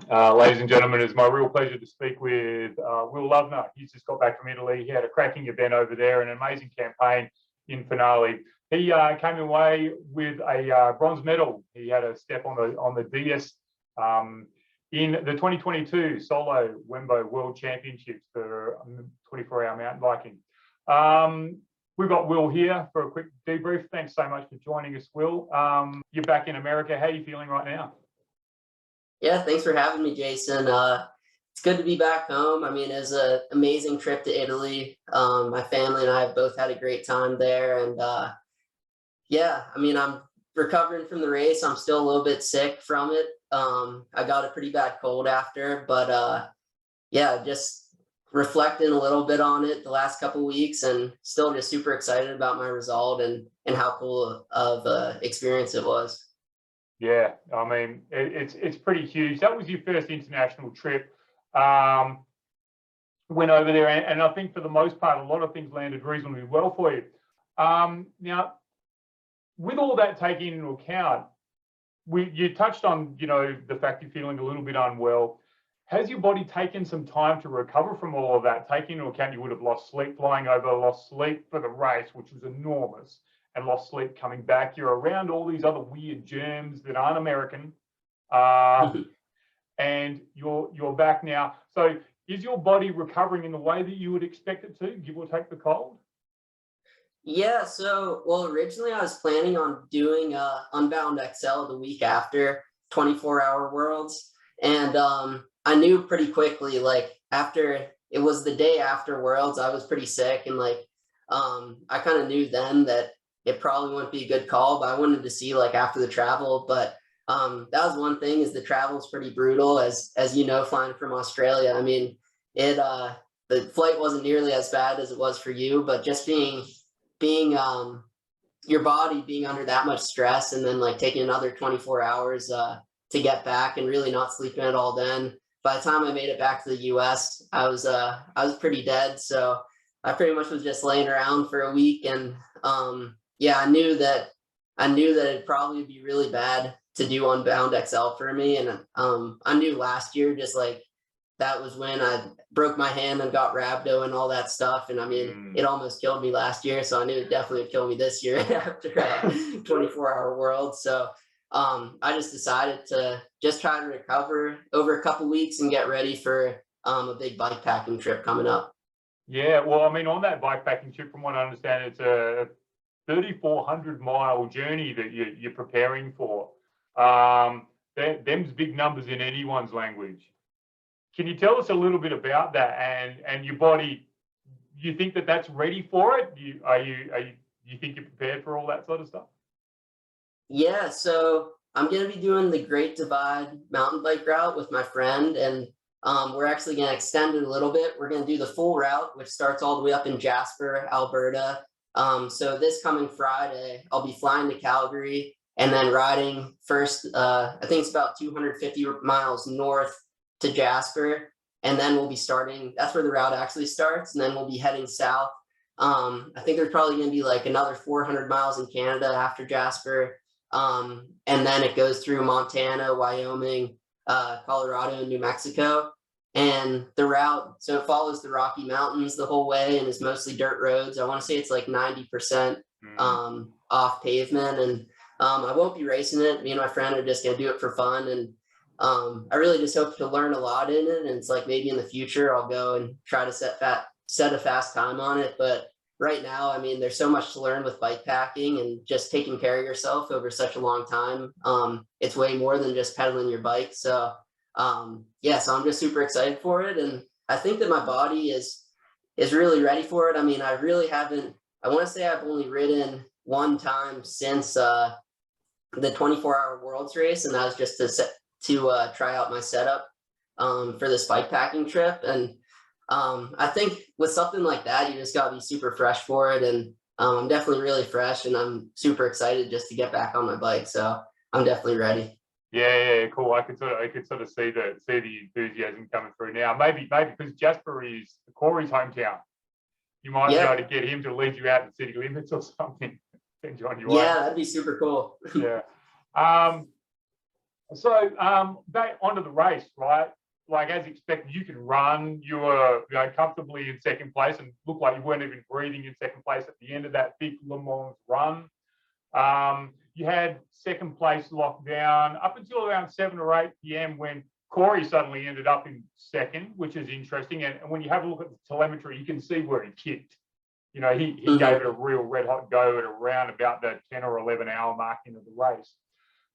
Ladies and gentlemen, it's my real pleasure to speak with Will Loevner. He's just got back from Italy. He had a cracking event over there, an amazing campaign in finale. He came away with a bronze medal. He had a step on the DS in the 2022 Solo WEMBO World Championships for 24-hour mountain biking. We've got Will here for a quick debrief. Thanks so much for joining us, Will. You're back in America. How are you feeling right now? Yeah, thanks for having me, Jason. It's good to be back home. I mean, it was an amazing trip to Italy. My family and I have both had a great time there. And yeah, I mean, I'm recovering from the race. I'm still a little bit sick from it. I got a pretty bad cold after, but yeah, just reflecting a little bit on it the last couple of weeks and still just super excited about my result and how cool of experience it was. Yeah, I mean, it's pretty huge. That was your first international trip. Went over there, and I think for the most part, a lot of things landed reasonably well for you. Now, with all that taken into account, you touched on, the fact you're feeling a little bit unwell. Has your body taken some time to recover from all of that? Taking into account you would have lost sleep flying over, lost sleep for the race, which was enormous, and lost sleep coming back. You're around all these other weird germs that aren't American, and you're back now. So is your body recovering in the way that you would expect it to, give or take the cold? Yeah, well, originally I was planning on doing Unbound XL the week after 24-hour Worlds. And I knew pretty quickly, like after, it was the day after Worlds, I was pretty sick. And like, I kind of knew then that it probably wouldn't be a good call, but I wanted to see like after the travel. But that was one thing, is the travel is pretty brutal, as you know, flying from Australia. I mean, the flight wasn't nearly as bad as it was for you, but just being your body being under that much stress and then like taking another 24 hours to get back and really not sleeping at all. Then by the time I made it back to the US, I was pretty dead. So I pretty much was just laying around for a week. And yeah, I knew that it'd probably be really bad to do Unbound XL for me. And I knew last year, just like, that was when I broke my hand and got rhabdo and all that stuff. And I mean, it almost killed me last year. So I knew it definitely would kill me this year after 24-hour World. So I just decided to just try to recover over a couple weeks and get ready for a big bikepacking trip coming up. Yeah, well, I mean, on that bikepacking trip, from what I understand, it's a 3,400-mile journey that you're preparing for. Them's big numbers in anyone's language. Can you tell us a little bit about that and your body? You think that that's ready for it? You think you're prepared for all that sort of stuff? Yeah, so I'm going to be doing the Great Divide mountain bike route with my friend, and we're actually going to extend it a little bit. We're going to do the full route, which starts all the way up in Jasper, Alberta. So this coming Friday, I'll be flying to Calgary and then riding first, I think it's about 250 miles north to Jasper, and then we'll be starting, that's where the route actually starts, and then we'll be heading south. I think there's probably going to be like another 400 miles in Canada after Jasper, and then it goes through Montana, Wyoming, Colorado, and New Mexico. And the route, so it follows the Rocky Mountains the whole way and is mostly dirt roads. I want to say it's like 90% off pavement, and I won't be racing it. Me and my friend are just going to do it for fun, and I really just hope to learn a lot in it. And it's like, maybe in the future I'll go and try to set a fast time on it. But right now, I mean, there's so much to learn with bikepacking and just taking care of yourself over such a long time. It's way more than just pedaling your bike. So yeah, so I'm just super excited for it. And I think that my body is really ready for it. I mean, I really haven't, I want to say I've only ridden one time since the 24-hour Worlds race. And that was just to try out my setup for this bikepacking trip. And I think with something like that, you just gotta be super fresh for it. And I'm definitely really fresh, and I'm super excited just to get back on my bike. So I'm definitely ready. Yeah, cool. I could sort of see the enthusiasm coming through now. Maybe because Jasper is Corey's hometown, you might be able to get him to lead you out in city limits or something. Send you on your way. Yeah, that'd be super cool. Yeah. So back onto the race, right? Like as expected, you could run. You were comfortably in second place and looked like you weren't even breathing in second place at the end of that big Le Mans run. You had second place locked down up until around 7 or 8 p.m. when Corey suddenly ended up in second, which is interesting. And when you have a look at the telemetry, you can see where he kicked. You know, he gave it a real red hot go at around about the 10 or 11 hour mark into the race.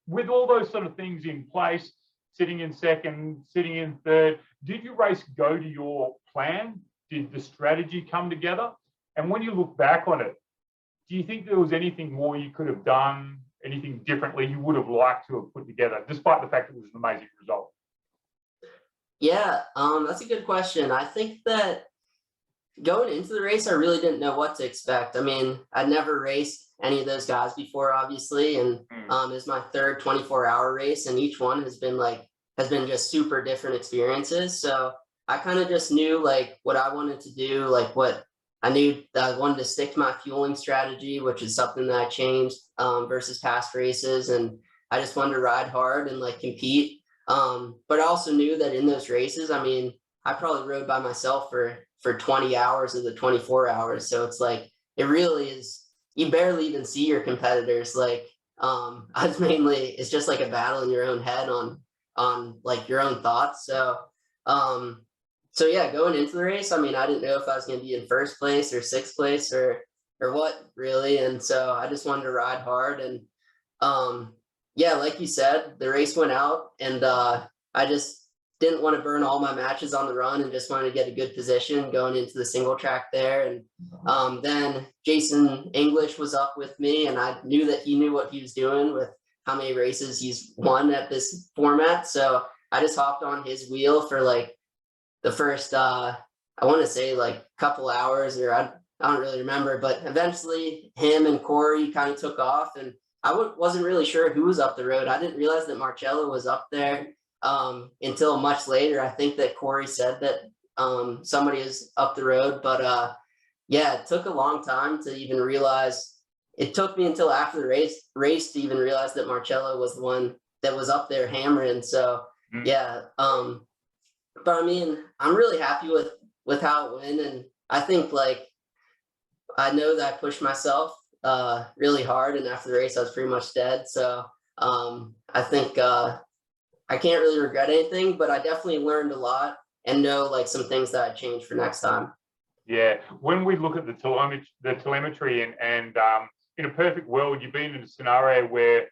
With all those sort of things in place, sitting in second, sitting in third, did your race go to your plan? Did the strategy come together? And when you look back on it, do you think there was anything more you could have done, anything differently you would have liked to have put together, despite the fact it was an amazing result? Yeah, that's a good question. I think that going into the race, I really didn't know what to expect. I mean, I'd never raced any of those guys before, obviously, and it was my third 24-hour race, and each one has been just super different experiences. So I kind of just knew like what I wanted to do, like what I knew that I wanted to stick to my fueling strategy, which is something that I changed versus past races, and I just wanted to ride hard and like compete. But I also knew that in those races, I mean, I probably rode by myself for 20 hours of the 24 hours. So it's like, it really is, you barely even see your competitors. Like, it's just like a battle in your own head on like your own thoughts. So yeah, going into the race, I mean, I didn't know if I was going to be in first place or sixth place or what really. And so I just wanted to ride hard. And yeah, like you said, the race went out, and I just didn't want to burn all my matches on the run and just wanted to get a good position going into the single track there. And then Jason English was up with me, and I knew that he knew what he was doing with how many races he's won at this format. So I just hopped on his wheel for like the first, I want to say like couple hours, or I don't really remember, but eventually him and Corey kind of took off, and I wasn't really sure who was up the road. I didn't realize that Marcello was up there until much later. I think that Corey said that somebody is up the road, but yeah, it took a long time to even realize. It took me until after the race to even realize that Marcello was the one that was up there hammering. So yeah, but I mean, I'm really happy with how it went, and I think like I know that I pushed myself really hard, and after the race I was pretty much dead. So I think I can't really regret anything, but I definitely learned a lot and know like some things that I changed for next time. Yeah, when we look at the telemetry and in a perfect world, you've been in a scenario where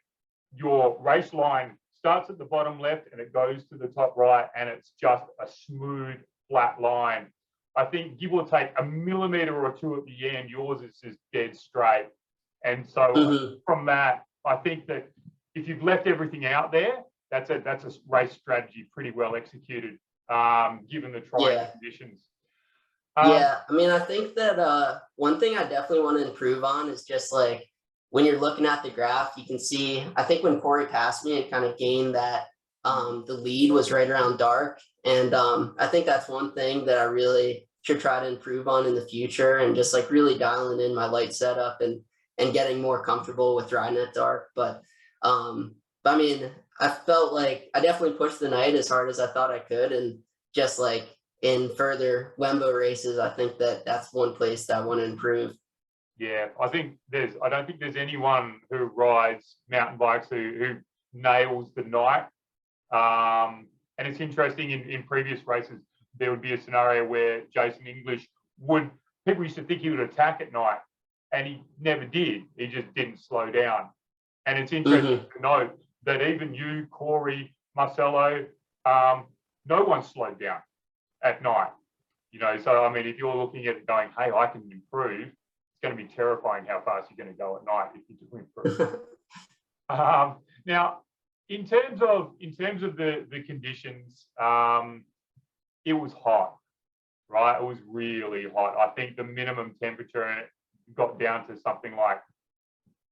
your race line starts at the bottom left and it goes to the top right, and it's just a smooth, flat line. I think give or take a millimeter or two at the end, yours is just dead straight. And so from that, I think that if you've left everything out there, that's a race strategy pretty well executed, given the trying conditions. Yeah, I mean, I think that one thing I definitely want to improve on is just like when you're looking at the graph, you can see, I think when Corey passed me, it kind of gained that the lead was right around dark. And I think that's one thing that I really should try to improve on in the future, and just like really dialing in my light setup and getting more comfortable with riding at dark. But I mean, I felt like I definitely pushed the night as hard as I thought I could. And just like in further WEMBO races, I think that that's one place that I want to improve. Yeah, I don't think there's anyone who rides mountain bikes who nails the night. And it's interesting, in previous races, there would be a scenario where Jason English people used to think he would attack at night, and he never did. He just didn't slow down. And it's interesting to note that even you, Corey, Marcello, no one slowed down at night. You know, so I mean, if you're looking at it going, hey, I can improve, it's going to be terrifying how fast you're going to go at night if you do improve. Now, in terms of the conditions, it was hot, right? It was really hot. I think the minimum temperature got down to something like,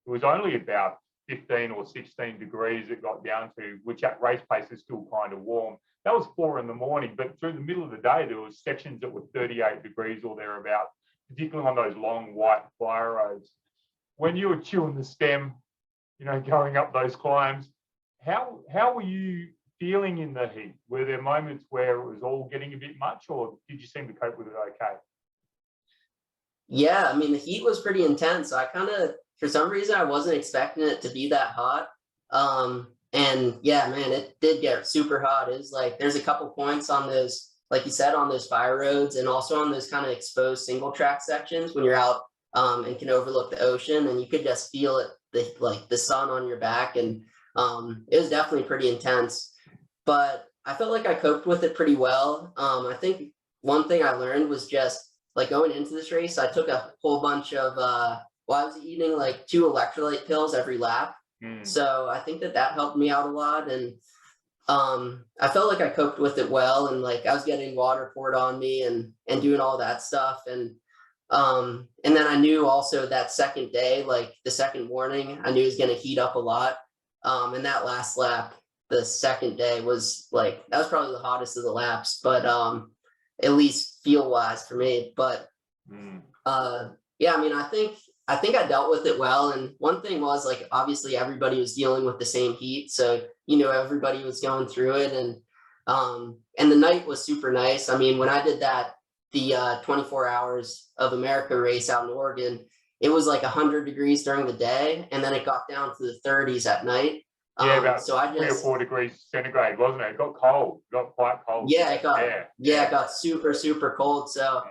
it was only about 15 or 16 degrees it got down to, which at race pace is still kind of warm. That was 4 in the morning, but through the middle of the day, there was sections that were 38 degrees or thereabouts, particularly on those long white fire roads. When you were chewing the stem, you know, going up those climbs, how were you feeling in the heat? Were there moments where it was all getting a bit much, or did you seem to cope with it okay? Yeah, I mean, the heat was pretty intense. I kind of, for some reason, I wasn't expecting it to be that hot. And yeah, man, it did get super hot. It was like, there's a couple points on those, like you said, on those fire roads, and also on those kind of exposed single track sections when you're out and can overlook the ocean, and you could just feel it, the sun on your back. And it was definitely pretty intense, but I felt like I coped with it pretty well. I think one thing I learned was just like going into this race, I took a whole bunch of, I was eating like 2 electrolyte pills every lap. So I think that helped me out a lot. And I felt like I coped with it well. And like I was getting water poured on me and doing all that stuff. And then I knew also that second day, like the second morning, I knew it was going to heat up a lot. And that last lap, the second day was like, that was probably the hottest of the laps, but at least feel wise for me. But yeah, I mean, I think I dealt with it well. And one thing was like, obviously everybody was dealing with the same heat. So, you know, everybody was going through it. And the night was super nice. I mean, when I did the 24 Hours of America race out in Oregon, it was like 100 degrees during the day. And then it got down to the 30s at night. Yeah, about so I just 3 or 4 degrees centigrade, wasn't it? It got cold, got quite cold. Yeah, it got super, super cold. So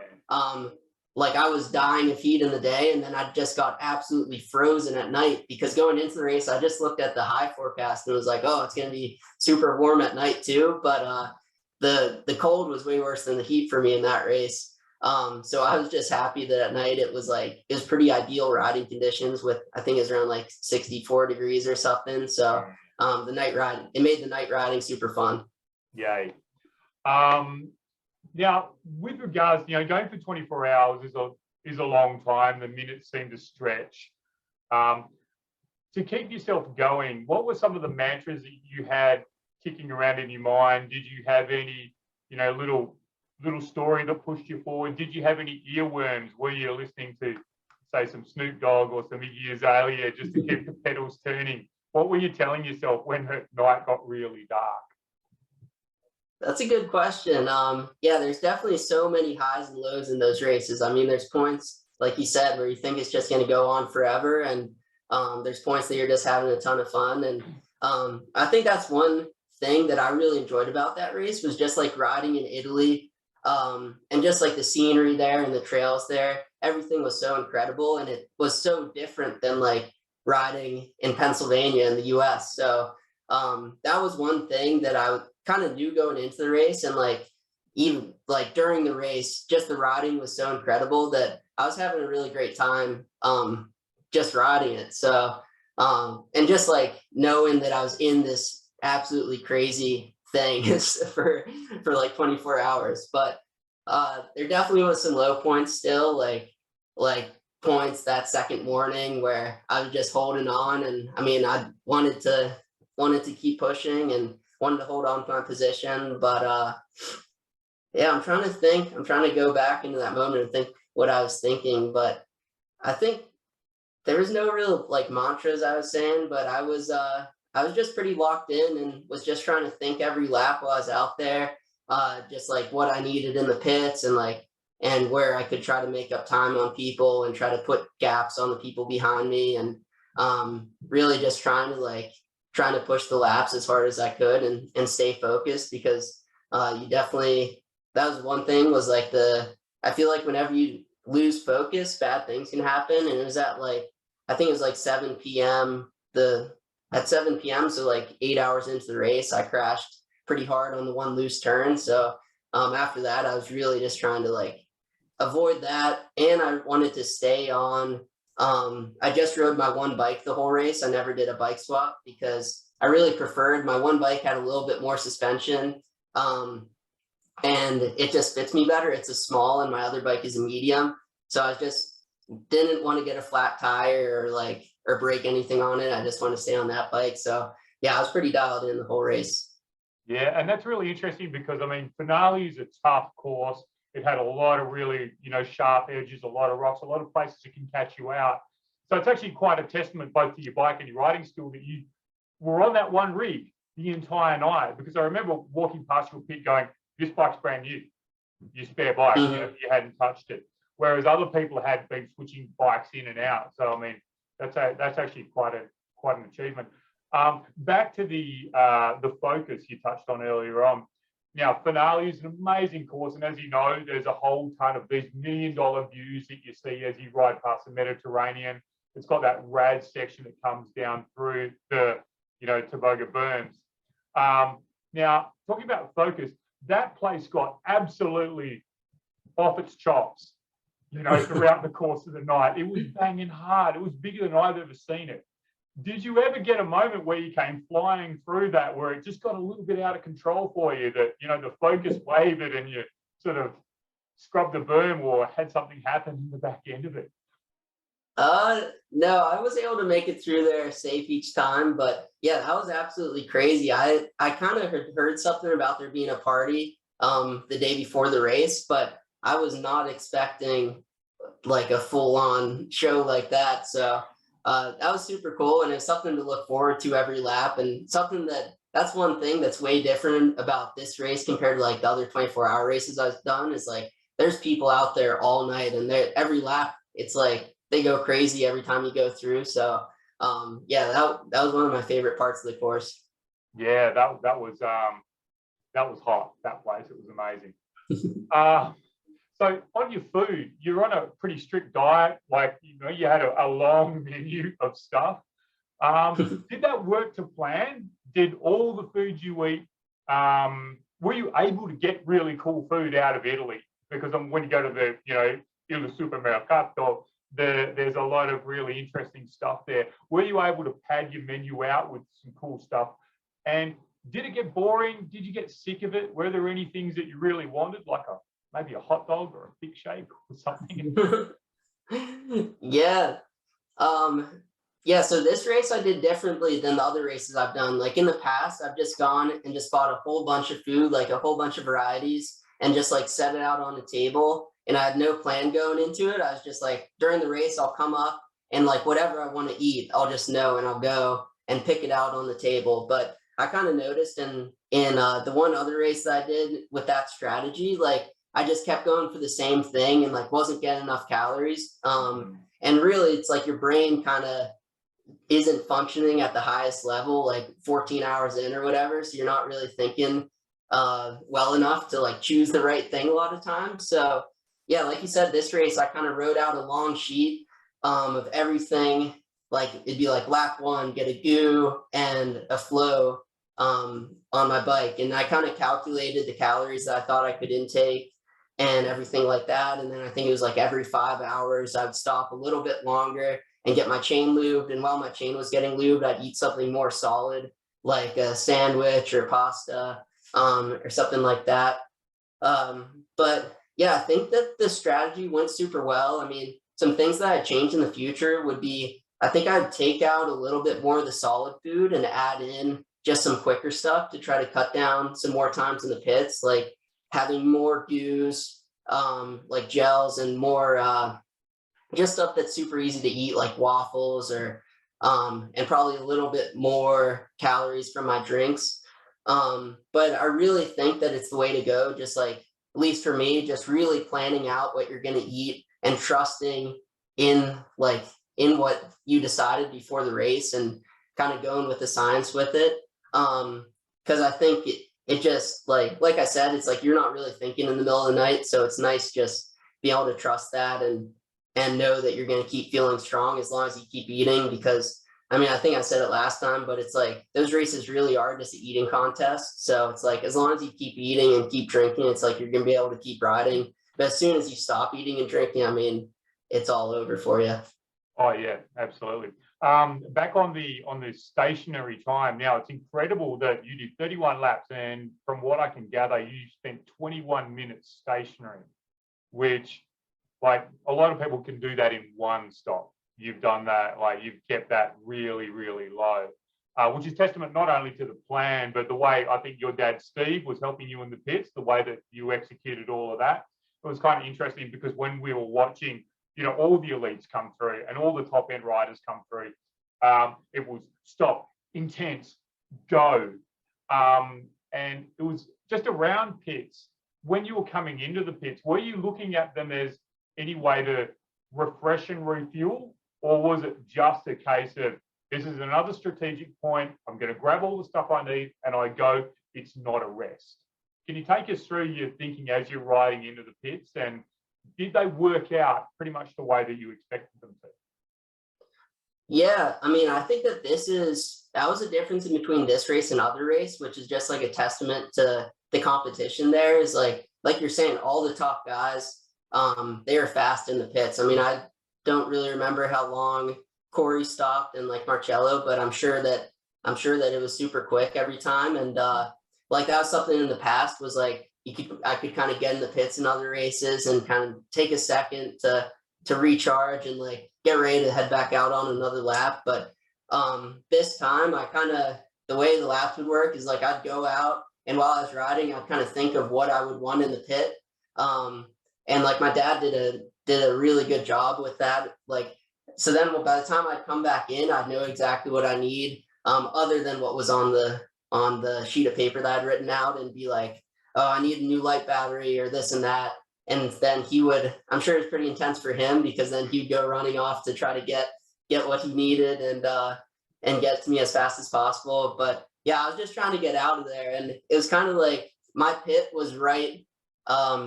like I was dying of heat in the day, and then I just got absolutely frozen at night, because going into the race, I just looked at the high forecast and was like, oh, it's gonna be super warm at night too. But the cold was way worse than the heat for me in that race. So I was just happy that at night it was pretty ideal riding conditions with, I think it was around like 64 degrees or something. So the night ride, it made the night riding super fun. Yay. Now, with regards, you know, going for 24 hours is a long time. The minutes seem to stretch. To keep yourself going, what were some of the mantras that you had kicking around in your mind? Did you have any, you know, little story that pushed you forward? Did you have any earworms? Were you listening to, say, some Snoop Dogg or some Iggy Azalea just to keep the pedals turning? What were you telling yourself when the night got really dark? That's a good question. Yeah, there's definitely so many highs and lows in those races. I mean, there's points, like you said, where you think it's just going to go on forever. And there's points that you're just having a ton of fun. And I think that's one thing that I really enjoyed about that race, was just like riding in Italy and just like the scenery there and the trails there. Everything was so incredible. And it was so different than like riding in Pennsylvania in the US. So that was one thing that I kind of knew going into the race. And like, even like during the race, just the riding was so incredible that I was having a really great time just riding it. So and just like knowing that I was in this absolutely crazy thing for like 24 hours. But there definitely was some low points still, like points that second morning where I was just holding on. And I mean, I wanted to keep pushing and wanted to hold on to my position. But yeah, I'm trying to go back into that moment and think what I was thinking. But I think there was no real like mantras I was saying, but I was just pretty locked in and was just trying to think every lap while I was out there, just like what I needed in the pits and where I could try to make up time on people and try to put gaps on the people behind me, and really just trying to push the laps as hard as I could and stay focused, because that was one thing, was like I feel like whenever you lose focus, bad things can happen. And it was at like, I think it was like 7 p.m. At 7 p.m., so like 8 hours into the race, I crashed pretty hard on the one loose turn. So after that, I was really just trying to like avoid that. And I wanted to stay on. I just rode my one bike the whole race. I never did a bike swap because I really preferred, my one bike had a little bit more suspension. And it just fits me better. It's a small and my other bike is a medium. So I just didn't want to get a flat tire or break anything on it. I just want to stay on that bike. So yeah, I was pretty dialed in the whole race. Yeah, and that's really interesting because, I mean, Finale is a tough course. It had a lot of really, you know, sharp edges, a lot of rocks, a lot of places that can catch you out. So it's actually quite a testament both to your bike and your riding skill that you were on that one rig the entire night, because I remember walking past your pit going, this bike's brand new, your spare bike, you know, you hadn't touched it. Whereas other people had been switching bikes in and out. So I mean, that's actually quite an achievement. Back to the focus you touched on earlier on. Now, Finale is an amazing course, and as you know, there's a whole ton of these $1 million views that you see as you ride past the Mediterranean. It's got that rad section that comes down through the, you know, Tobago Berms. Now, talking about focus, that place got absolutely off its chops, you know, throughout the course of the night. It was banging hard. It was bigger than I've ever seen it. Did you ever get a moment where you came flying through that, where it just got a little bit out of control for you, that, you know, the focus wavered and you sort of scrubbed the berm or had something happen in the back end of it? No, I was able to make it through there safe each time, but yeah, that was absolutely crazy. I kind of heard something about there being a party the day before the race, but I was not expecting like a full-on show like that. So that was super cool, and it's something to look forward to every lap, and something that's one thing that's way different about this race compared to like the other 24-hour races I've done, is like there's people out there all night, and every lap it's like they go crazy every time you go through. So yeah, that was one of my favorite parts of the course. Yeah, that was hot, that place. It was amazing. So on your food, you're on a pretty strict diet. Like, you know, you had a long menu of stuff. Did that work to plan? Did all the food you eat, were you able to get really cool food out of Italy? Because when you go to the, you know, Il Supermercato, there's a lot of really interesting stuff there. Were you able to pad your menu out with some cool stuff? And did it get boring? Did you get sick of it? Were there any things that you really wanted, like maybe a hot dog or a thick shake or something? Yeah. Yeah, so this race I did differently than the other races I've done. Like in the past, I've just gone and just bought a whole bunch of food, like a whole bunch of varieties, and just like set it out on the table. And I had no plan going into it. I was just like, during the race, I'll come up and like whatever I want to eat, I'll just know, and I'll go and pick it out on the table. But I kind of noticed in the one other race that I did with that strategy, like I just kept going for the same thing and like wasn't getting enough calories. And really, it's like your brain kind of isn't functioning at the highest level, like 14 hours in or whatever. So you're not really thinking well enough to like choose the right thing a lot of times. So yeah, like you said, this race, I kind of wrote out a long sheet of everything. Like it'd be like lap one, get a goo and a flow on my bike. And I kind of calculated the calories that I thought I could intake and everything like that. And then I think it was like every 5 hours, I'd stop a little bit longer and get my chain lubed. And while my chain was getting lubed, I'd eat something more solid, like a sandwich or pasta or something like that. But yeah, I think that the strategy went super well. I mean, some things that I'd change in the future would be, I think I'd take out a little bit more of the solid food and add in just some quicker stuff to try to cut down some more times in the pits, like having more goos, like gels, and more just stuff that's super easy to eat, like waffles, or and probably a little bit more calories from my drinks. But I really think that it's the way to go. Just like, at least for me, just really planning out what you're going to eat and trusting in what you decided before the race, and kind of going with the science with it. Because I think it just like I said, it's like you're not really thinking in the middle of the night. So it's nice just be able to trust that and know that you're going to keep feeling strong as long as you keep eating. Because I mean, I think I said it last time, but it's like those races really are just an eating contest. So it's like, as long as you keep eating and keep drinking, it's like you're going to be able to keep riding. But as soon as you stop eating and drinking, I mean, it's all over for you. Oh yeah, absolutely. Back on the stationary time now, it's incredible that you did 31 laps, and from what I can gather, you spent 21 minutes stationary, which, like, a lot of people can do that in one stop. You've done that, like you've kept that really, really low, which is testament not only to the plan, but the way I think your dad, Steve, was helping you in the pits, the way that you executed all of that. It was kind of interesting because when we were watching, you know, all the elites come through and all the top end riders come through, it was stop, intense, go. And it was just around pits. When you were coming into the pits, were you looking at them as any way to refresh and refuel? Or was it just a case of, this is another strategic point, I'm going to grab all the stuff I need and I go, it's not a rest? Can you take us through your thinking as you're riding into the pits, and did they work out pretty much the way that you expected them to? Yeah, I mean, I think that that was a difference in between this race and other race, which is just like a testament to the competition. There is like you're saying, all the top guys, they are fast in the pits. I mean, I don't really remember how long Corey stopped and like Marcello, but I'm sure that it was super quick every time. And like that was something in the past, was like I could kind of get in the pits in other races and kind of take a second to recharge and like get ready to head back out on another lap. But this time the way the laps would work is like I'd go out, and while I was riding, I'd kind of think of what I would want in the pit. And like my dad did a really good job with that. Like, so then by the time I'd come back in, I'd know exactly what I need, other than what was on the sheet of paper that I'd written out, and be like, oh, I need a new light battery or this and that. And then I'm sure it's pretty intense for him, because then he'd go running off to try to get what he needed and get to me as fast as possible. But yeah, I was just trying to get out of there. And it was kind of like my pit was right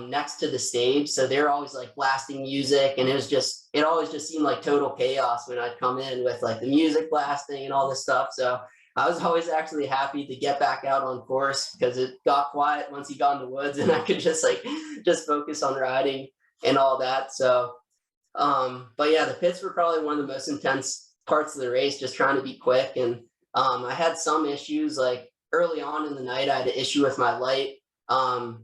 next to the stage. So they're always like blasting music, and it always just seemed like total chaos when I'd come in with like the music blasting and all this stuff. So I was always actually happy to get back out on course, because it got quiet once he got in the woods, and I could just focus on riding and all that. So, but yeah, the pits were probably one of the most intense parts of the race, just trying to be quick. And I had some issues, like early on in the night, I had an issue with my light. The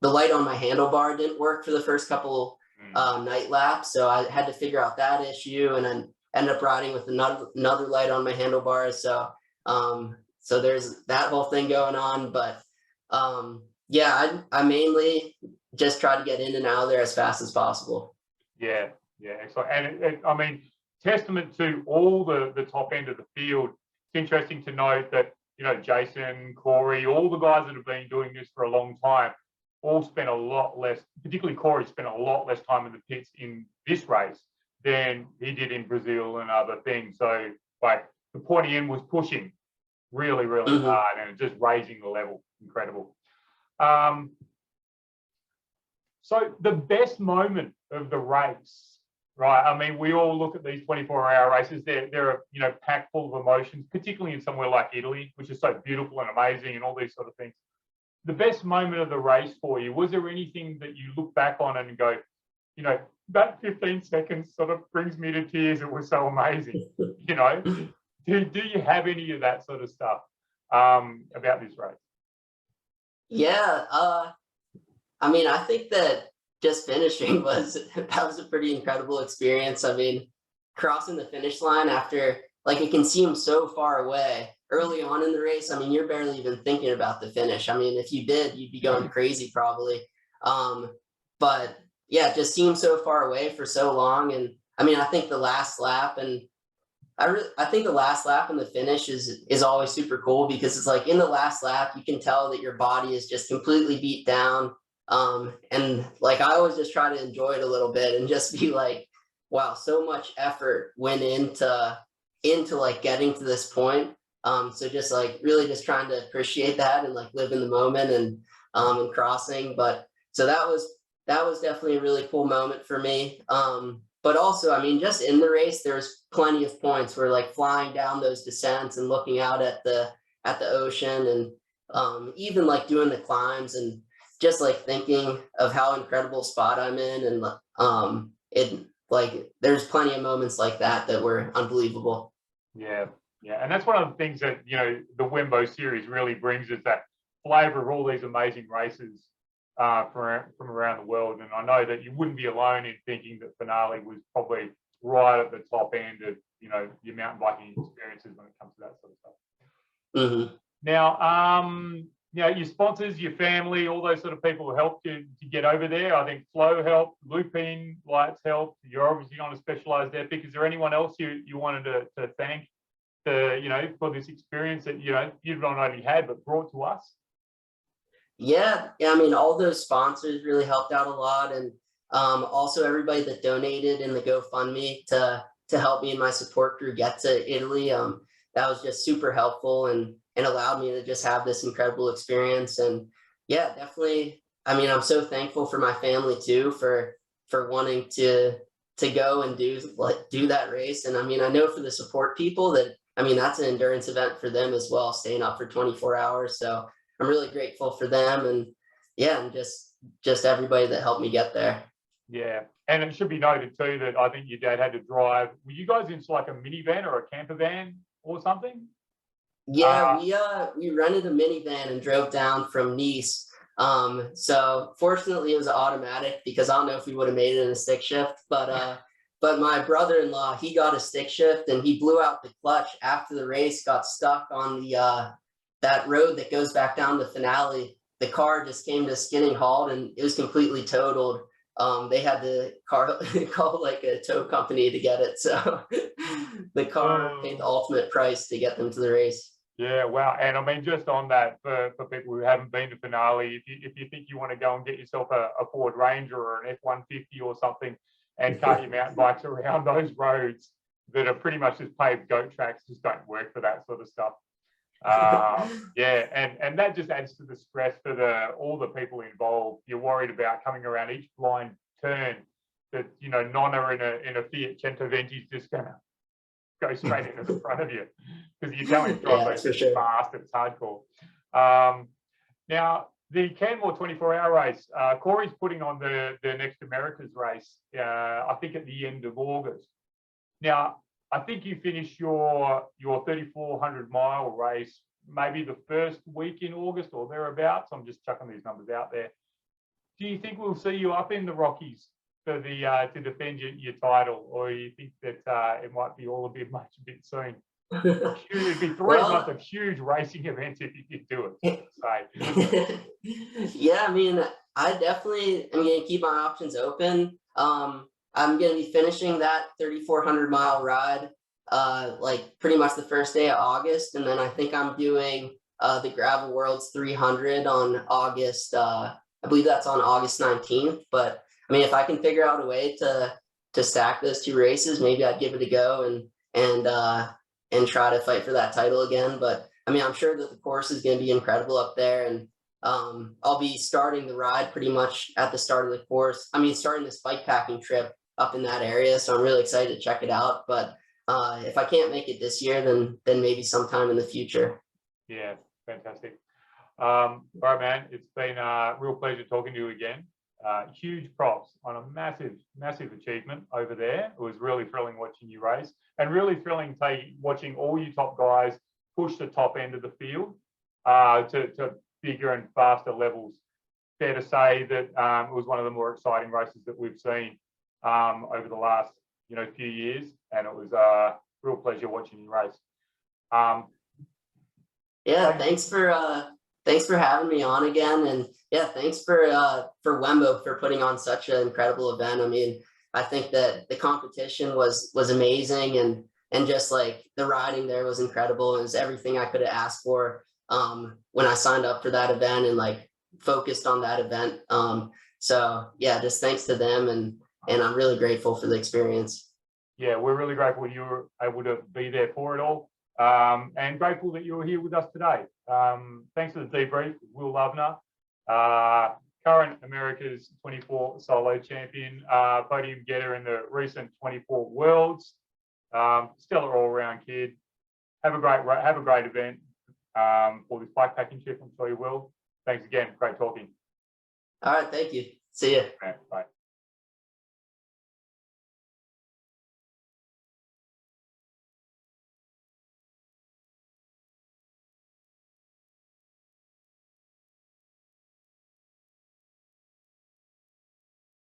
light on my handlebar didn't work for the first couple night laps, so I had to figure out that issue, and then ended up riding with another light on my handlebars. So so there's that whole thing going on. But yeah, I mainly just try to get in and out of there as fast as possible. Yeah, excellent. And I mean, testament to all the top end of the field. It's interesting to note that, you know, Jason, Corey, all the guys that have been doing this for a long time, all spent a lot less, particularly Corey spent a lot less time in the pits in this race than he did in Brazil and other things. So like the pointy end was pushing really hard, and just raising the level. Incredible. So the best moment of the race, right? I mean, we all look at these 24-hour races. They're you know, packed full of emotions, particularly in somewhere like Italy, which is so beautiful and amazing and all these sort of things. The best moment of the race for you, was there anything that you look back on and go, you know, that 15 seconds sort of brings me to tears, it was so amazing? You know, do you have any of that sort of stuff about this race? Yeah, I mean, I think that just finishing was a pretty incredible experience. I mean, crossing the finish line after, like, it can seem so far away early on in the race. I mean, you're barely even thinking about the finish. I mean, if you did, you'd be going crazy probably. But yeah, it just seemed so far away for so long. And I mean, I think the last lap, and I think the last lap and the finish is always super cool, because it's like in the last lap, you can tell that your body is just completely beat down. And like, I always just try to enjoy it a little bit and just be like, wow, so much effort went into like getting to this point. So just like really just trying to appreciate that and like live in the moment and crossing. But so that was definitely a really cool moment for me. But also, I mean, just in the race, there's plenty of points where like flying down those descents and looking out at the ocean, and even like doing the climbs and just like thinking of how incredible spot I'm in. And it, like, there's plenty of moments like that were unbelievable. Yeah. And that's one of the things that, you know, the WEMBO series really brings, is that flavor of all these amazing races from around the world. And I know that you wouldn't be alone in thinking that Finale was probably right at the top end of, you know, your mountain biking experiences when it comes to that sort of stuff. Now, you know, your sponsors, your family, all those sort of people who helped you to get over there. I think Flo helped, Lupine Lights helped. You're obviously on a Specialized Epic. Is there anyone else you wanted to thank you know, for this experience that, you know, you've not only had, but brought to us? Yeah, I mean, all those sponsors really helped out a lot, and also everybody that donated in the GoFundMe to help me and my support crew get to Italy. That was just super helpful and allowed me to just have this incredible experience. And yeah, definitely. I mean, I'm so thankful for my family too for wanting to go and do that race. And I mean, I know for the support people that, I mean, that's an endurance event for them as well, staying up for 24 hours. So I'm really grateful for them, and yeah, and just everybody that helped me get there. Yeah, and it should be noted too that I think your dad had to drive. Were you guys into like a minivan or a camper van or something? Yeah, we rented a minivan and drove down from Nice. So fortunately it was automatic, because I don't know if we would have made it in a stick shift, but my brother-in-law, he got a stick shift and he blew out the clutch after the race, got stuck on the that road that goes back down to Finale. The car just came to a skidding halt and it was completely totaled. They had to call like a tow company to get it. So the car paid the ultimate price to get them to the race. Yeah, wow. And I mean, just on that, for people who haven't been to Finale, if you think you want to go and get yourself a Ford Ranger or an F-150 or something and cart your mountain bikes around those roads that are pretty much just paved goat tracks, just don't work for that sort of stuff. Yeah, and that just adds to the stress for all the people involved. You're worried about coming around each blind turn that, you know, Nonna in a Fiat Centoventi is just gonna go straight into the front of you, because you're telling drive so fast, it's hardcore. Now the Canmore 24-hour race, Corey's putting on the next Americas race, I think at the end of August. Now, I think you finish your 3,400 mile race maybe the first week in August or thereabouts. I'm just chucking these numbers out there. Do you think we'll see you up in the Rockies for the to defend your title, or you think that it might be all a bit soon? It'd be 3 months of huge racing events if you could do it. Yeah, I mean, I definitely am going to keep my options open. I'm going to be finishing that 3,400 mile ride like pretty much the first day of August, and then I think I'm doing the Gravel Worlds 300 on August. I believe that's on August 19th. But I mean, if I can figure out a way to stack those two races, maybe I'd give it a go and try to fight for that title again. But I mean, I'm sure that the course is going to be incredible up there, and I'll be starting the ride pretty much at the start of the course. I mean, starting this bike packing trip up in that area, so I'm really excited to check it out. But if I can't make it this year, then maybe sometime in the future. Yeah, fantastic. All right, man, it's been a real pleasure talking to you again. Huge props on a massive achievement over there. It was really thrilling watching you race, and really thrilling watching all you top guys push the top end of the field to bigger and faster levels. Fair to say that it was one of the more exciting races that we've seen over the last few years, and it was a real pleasure watching you race. Yeah, thanks for having me on again, and yeah, thanks for WEMBO for putting on such an incredible event. I mean, I think that the competition was amazing, and just like the riding there was incredible. It was everything I could have asked for when I signed up for that event and like focused on that event. So yeah, just thanks to them, and I'm really grateful for the experience. Yeah, we're really grateful you were able to be there for it all, and grateful that you were here with us today. Thanks for the debrief, Will Loevner, current America's 24 Solo Champion, podium getter in the recent 24 Worlds. Stellar all-around kid. Have a great event for this bikepacking trip. I'm sure you will. Thanks again. Great talking. All right, thank you. See you. Bye.